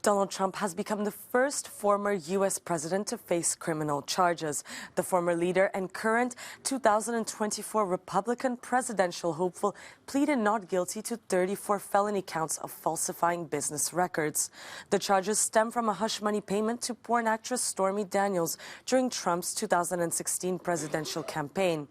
Donald Trump has become the first former U.S. president to face criminal charges. The former leader and current 2024 Republican presidential hopeful pleaded not guilty to 34 felony counts of falsifying business records. The charges stem from a hush money payment to porn actress Stormy Daniels during Trump's 2016 presidential campaign.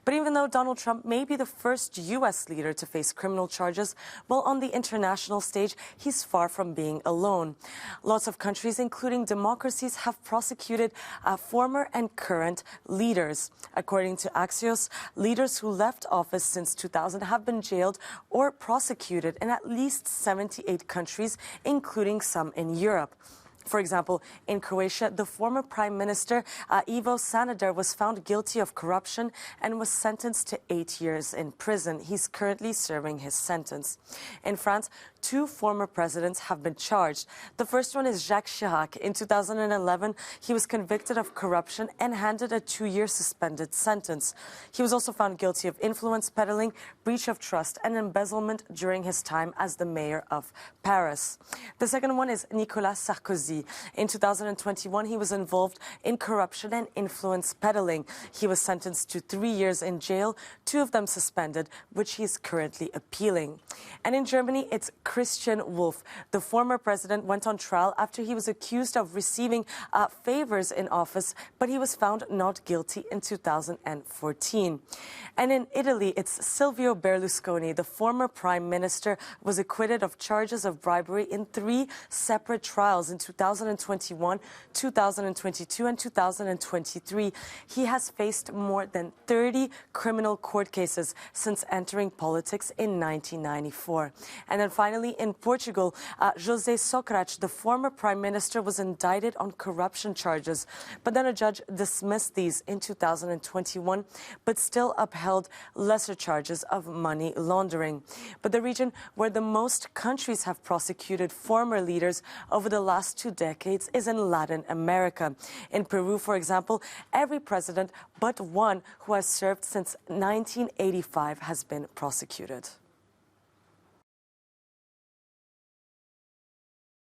But even though Donald Trump may be the first U.S. leader to face criminal charges, well, on the international stage, he's far from being alone. Lots of countries, including democracies, have prosecuted former and current leaders. According to Axios, leaders who left office since 2000 have been jailed or prosecuted in at least 78 countries, including some in Europe. For example, in Croatia, the former Prime Minister Ivo Sanader was found guilty of corruption and was sentenced to 8 years in prison. He's currently serving his sentence. In France, 2 former presidents have been charged. The first one is Jacques Chirac. In 2011, he was convicted of corruption and handed a 2-year suspended sentence. He was also found guilty of influence peddling, breach of trust, and embezzlement during his time as the mayor of Paris. The second one is Nicolas Sarkozy. In 2021, he was involved in corruption and influence peddling. He was sentenced to 3 years in jail, 2 of them suspended, which he is currently appealing. And in Germany, it's Christian Wolff. The former president went on trial after he was accused of receiving favors in office, but he was found not guilty in 2014. And in Italy, it's Silvio Berlusconi. The former prime minister was acquitted of charges of bribery in 3 separate trials in 2021, 2022, and 2023. He has faced more than 30 criminal court cases since entering politics in 1994. And then finally, in Portugal, José Sócrates, the former prime minister, was indicted on corruption charges, but then a judge dismissed these in 2021, but still upheld lesser charges of money laundering. But the region where the most countries have prosecuted former leaders over the last 2 decades is in Latin America. In Peru, for example, every president but one who has served since 1985 has been prosecuted.